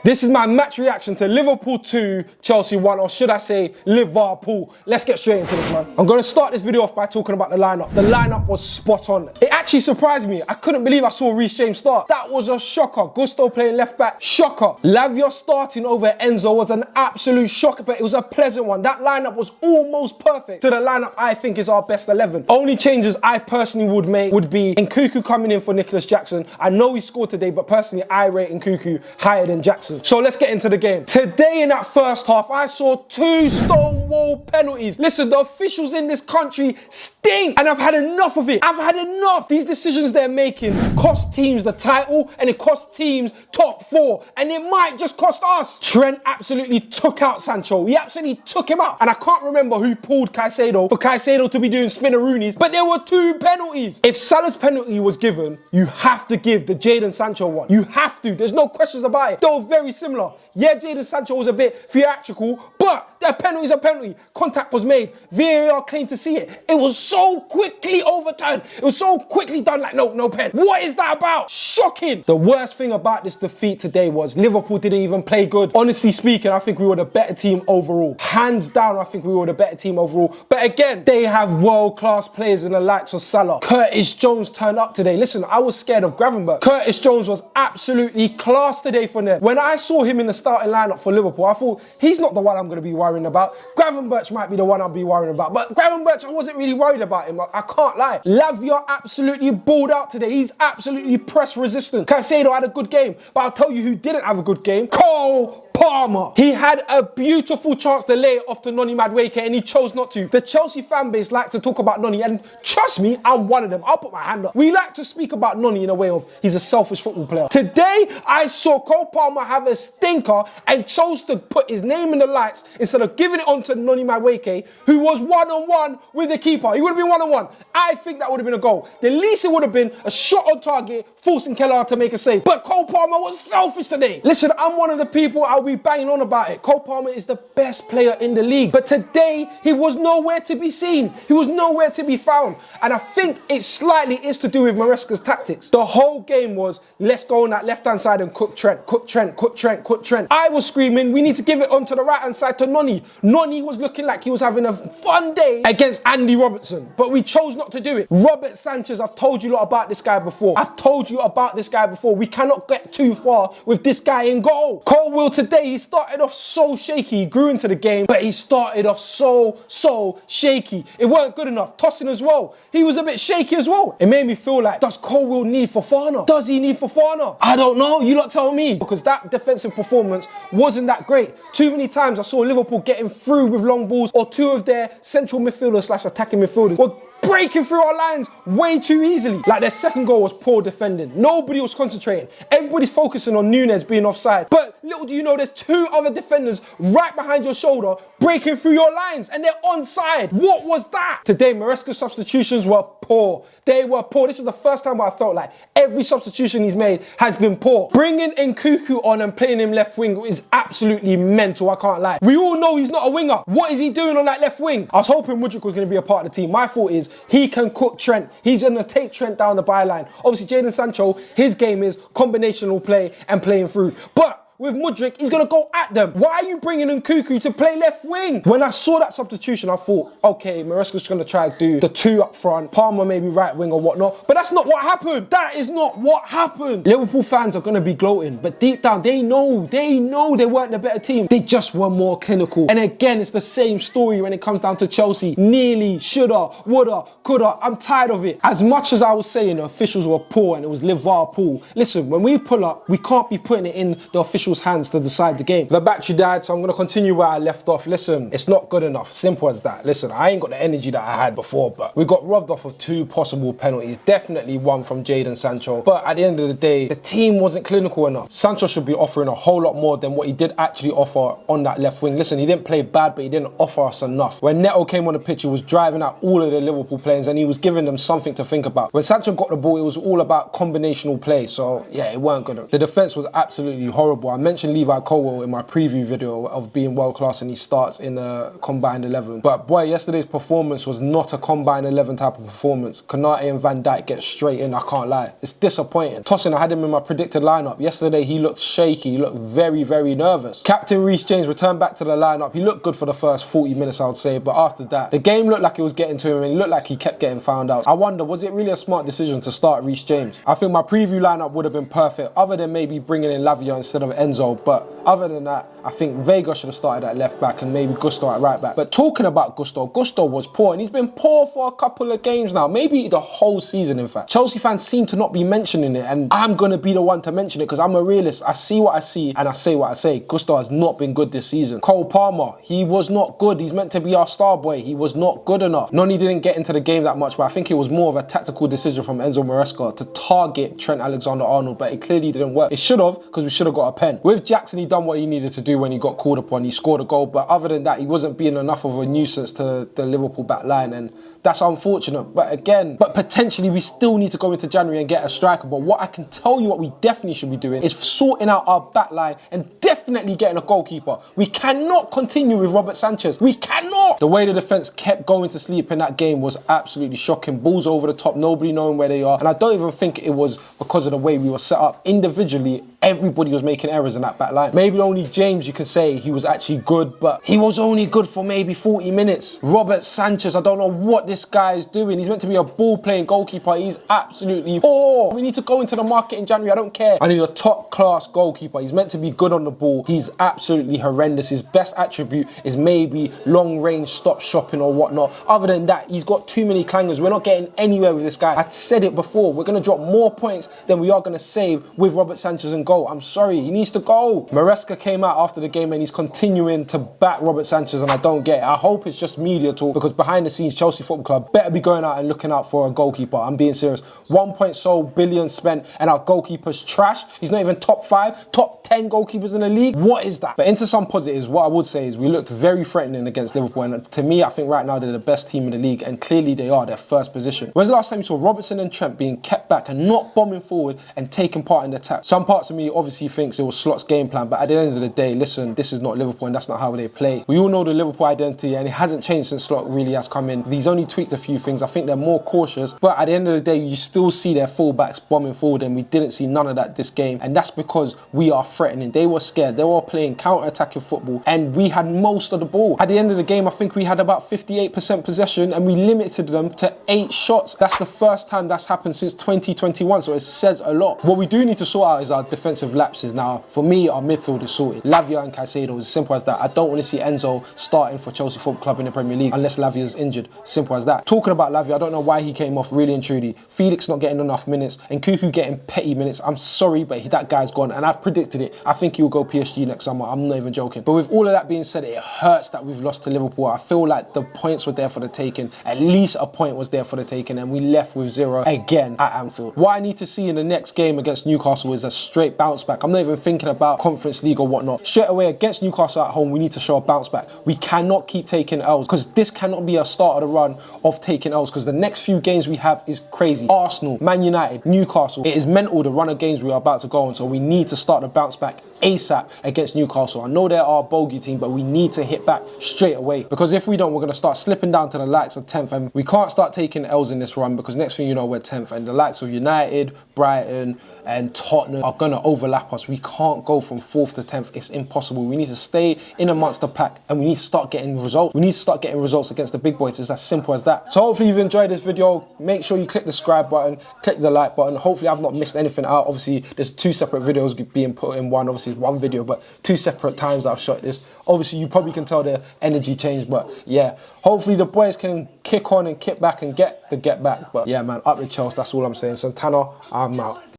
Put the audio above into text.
This is my match reaction to Liverpool 2, Chelsea 1, or should I say Liverpool. Let's get straight into this, man. I'm going to start this video off by talking about the lineup. The lineup was spot on. It actually surprised me. I couldn't believe I saw Reece James start. That was a shocker. Gusto playing left back, shocker. Lavia starting over Enzo was an absolute shocker, but it was a pleasant one. That lineup was almost perfect to the lineup I think is our best 11. Only changes I personally would make would be Nkunku coming in for Nicholas Jackson. I know he scored today, but personally I rate Nkunku higher than Jackson. So let's get into the game. Today in that first half, I saw 2 stonewall penalties. Listen, the officials in this country stink, and I've had enough of it. I've had enough. These decisions they're making cost teams the title, and it cost teams top 4, and it might just cost us. Trent absolutely took out Sancho. He absolutely took him out, and I can't remember who pulled Caicedo for Caicedo to be doing spinneroonies, but there were 2 penalties. If Salah's penalty was given, you have to give the Jadon Sancho one. You have to. There's no questions about it. They were very similar. Yeah, Jadon Sancho was a bit theatrical, but their penalty is a penalty. Contact was made. VAR claimed to see it. It was so quickly overturned. It was so quickly done, like, no pen. What is that about? Shocking. The worst thing about this defeat today was Liverpool didn't even play good. Honestly speaking, I think we were the better team overall. Hands down, I think we were the better team overall. But again, they have world-class players in the likes of Salah. Curtis Jones turned up today. Listen, I was scared of Gravenberch. Curtis Jones was absolutely class today for them. When I saw him in the starting lineup for Liverpool, I thought, he's not the one I'm going to be worrying about. Gravenberch might be the one I'll be worrying about. But Gravenberch, I wasn't really worried about him. I can't lie. Lavia absolutely balled out today. He's absolutely press resistant. Caicedo had a good game. But I'll tell you who didn't have a good game. Cole Palmer. He had a beautiful chance to lay it off to Noni Madueke, and he chose not to. The Chelsea fan base like to talk about Noni, and trust me, I'm one of them. I'll put my hand up. We like to speak about Noni in a way of he's a selfish football player. Today, I saw Cole Palmer have a stinker and chose to put his name in the lights instead of giving it on to Noni Madueke, who was one-on-one with the keeper. He would have been one-on-one. I think that would have been a goal. The least it would have been a shot on target, forcing Keller to make a save. But Cole Palmer was selfish today. Listen, I'm one of the people I'll be banging on about it. Cole Palmer is the best player in the league. But today, he was nowhere to be seen. He was nowhere to be found. And I think it slightly is to do with Maresca's tactics. The whole game was, let's go on that left-hand side and cook Trent, cook Trent, cook Trent, cook Trent. I was screaming, we need to give it onto the right-hand side to Noni. Noni was looking like he was having a fun day against Andy Robertson, but we chose not to do it. Robert Sanchez, I've told you a lot about this guy before. We cannot get too far with this guy in goal. Cole Will today, he started off so shaky. He grew into the game, but he started off so shaky. It weren't good enough. Tossing as well. He was a bit shaky as well. It made me feel like, does Cole Will need Fofana? Does he need Fofana? I don't know. You lot tell me. Because that defensive performance wasn't that great. Too many times I saw Liverpool getting through with long balls, or 2 of their central midfielders / attacking midfielders were breaking through our lines way too easily. Like, their second goal was poor defending. Nobody was concentrating. Everybody's focusing on Nunes being offside. But little do you know, there's 2 other defenders right behind your shoulder breaking through your lines, and they're onside. What was that? Today, Maresca's substitutions were poor. They were poor. This is the first time where I felt like every substitution he's made has been poor. Bringing Nkunku on and playing him left wing is absolutely mental, I can't lie. We all know he's not a winger. What is he doing on that left wing? I was hoping Mudryk was going to be a part of the team. My thought is he can cook Trent. He's going to take Trent down the byline. Obviously, Jadon Sancho, his game is combinational play and playing through. But with Mudryk, he's going to go at them. Why are you bringing in Nkunku to play left wing? When I saw that substitution, I thought, okay, Maresca's going to try to do the 2 up front, Palmer maybe right wing or whatnot. But that's not what happened. That is not what happened. Liverpool fans are going to be gloating, but deep down, they know they weren't the better team. They just were more clinical. And again, it's the same story when it comes down to Chelsea. Nearly, shoulda, woulda, coulda. I'm tired of it. As much as I was saying the officials were poor and it was Liverpool, listen, when we pull up, we can't be putting it in the officials' hands to decide the game. The battery died, so I'm going to continue where I left off. Listen, it's not good enough. Simple as that. Listen, I ain't got the energy that I had before, but we got robbed off of 2 possible penalties. Definitely one from Jadon Sancho. But at the end of the day, the team wasn't clinical enough. Sancho should be offering a whole lot more than what he did actually offer on that left wing. Listen, he didn't play bad, but he didn't offer us enough. When Neto came on the pitch, he was driving out all of the Liverpool players and he was giving them something to think about. When Sancho got the ball, it was all about combinational play. So yeah, it weren't good. The defense was absolutely horrible. mentioned Levi Colwill in my preview video of being world class and he starts in a combined 11. But boy, yesterday's performance was not a combined 11 type of performance. Konate and Van Dijk get straight in, I can't lie. It's disappointing. Tosin, I had him in my predicted lineup. Yesterday he looked shaky, he looked very, very nervous. Captain Reece James returned back to the lineup. He looked good for the first 40 minutes, I would say, but after that, the game looked like it was getting to him and it looked like he kept getting found out. I wonder, was it really a smart decision to start Reece James? I think my preview lineup would have been perfect, other than maybe bringing in Lavia instead of Enzo, but other than that, I think Vega should have started at left back and maybe Gusto at right back. But talking about Gusto was poor and he's been poor for a couple of games now, maybe the whole season in fact. Chelsea fans seem to not be mentioning it and I'm going to be the one to mention it because I'm a realist. I see what I see and I say what I say. Gusto has not been good this season. Cole Palmer, he was not good. He's meant to be our star boy. He was not good enough. Noni didn't get into the game that much, but I think it was more of a tactical decision from Enzo Maresca to target Trent Alexander-Arnold, but it clearly didn't work. It should have, because we should have got a pen. With Jackson, he done what he needed to do when he got called upon. He scored a goal, but other than that, he wasn't being enough of a nuisance to the Liverpool back line, and that's unfortunate. But potentially we still need to go into January and get a striker. But what I can tell you what we definitely should be doing is sorting out our back line and definitely getting a goalkeeper. We cannot continue with Robert Sanchez. We cannot! The way the defence kept going to sleep in that game was absolutely shocking. Balls over the top, nobody knowing where they are. And I don't even think it was because of the way we were set up. Individually, everybody was making errors in that back line. Maybe only James, you can say he was actually good, but he was only good for maybe 40 minutes. Robert Sanchez, I don't know what this guy is doing. He's meant to be a ball-playing goalkeeper. He's absolutely poor. We need to go into the market in January. I don't care. I need a top-class goalkeeper. He's meant to be good on the ball. He's absolutely horrendous. His best attribute is maybe long-range stop-shopping or whatnot. Other than that, he's got too many clangers. We're not getting anywhere with this guy. I said it before. We're going to drop more points than we are going to save with Robert Sanchez in goal. I'm sorry. He needs to go. Maresca came out after the game and he's continuing to back Robert Sanchez, and I don't get it. I hope it's just media talk, because behind the scenes, Chelsea Football Club better be going out and looking out for a goalkeeper. I'm being serious. 1 billion spent and our goalkeeper's trash. He's not even top 5, top 10 goalkeepers in the league. What is that? But into some positives, what I would say is we looked very threatening against Liverpool, and to me, I think right now they're the best team in the league, and clearly they are. Their first position. When's the last time you saw Robertson and Trent being kept back and not bombing forward and taking part in the attack? Some parts of me obviously thinks it was Slot's game plan, but at the end of the day, listen, this is not Liverpool and that's not how they play. We all know the Liverpool identity and it hasn't changed since Slot really has come in. He's only tweaked a few things. I think they're more cautious, but at the end of the day, you still see their fullbacks bombing forward, and we didn't see none of that this game, and that's because we are threatening. They were scared. They were playing counter-attacking football and we had most of the ball. At the end of the game, I think we had about 58% possession and we limited them to 8 shots. That's the first time that's happened since 2021, so it says a lot. What we do need to sort out is our defensive lapses. Now, for me, our midfield is sorted. Lavia and Caicedo, as simple as that. I don't want to see Enzo starting for Chelsea Football Club in the Premier League unless Lavia is injured. Simple as that. Talking about Lavia, I don't know why he came off, really and truly. Felix not getting enough minutes and Cuckoo getting petty minutes. I'm sorry, but that guy's gone, and I've predicted it. I think he'll go PSG next summer. I'm not even joking. But with all of that being said, it hurts that we've lost to Liverpool. I feel like the points were there for the taking. At least a point was there for the taking, and we left with 0 again at Anfield. What I need to see in the next game against Newcastle is a straight bounce back. I'm not even thinking about Conference League or whatnot. Straight away against Newcastle at home, we need to show a bounce back. We cannot keep taking L's, because this cannot be a start of the run of taking L's, because the next few games we have is crazy. Arsenal, Man United, Newcastle. It is mental, the run of games we are about to go on, so we need to start the bounce back ASAP against Newcastle. I know they're our bogey team, but we need to hit back straight away, because if we don't, we're going to start slipping down to the likes of 10th, and we can't start taking L's in this run, because next thing you know, we're 10th, and the likes of United, Brighton and Tottenham are going to overlap us. We can't go from 4th to 10th. It's impossible. We need to stay in amongst the pack, and we need to start getting results. We need to start getting results against the big boys. It's as simple as that. So hopefully you've enjoyed this video. Make sure you click the subscribe button, click the like button. Hopefully I've not missed anything out. Obviously there's 2 separate videos being put in one. Obviously it's one video, but 2 separate times I've shot this. Obviously you probably can tell the energy changed, but yeah, hopefully the boys can kick on and kick back and get back. But yeah, man, up the Chelsea. That's all I'm saying. Santana, I'm out.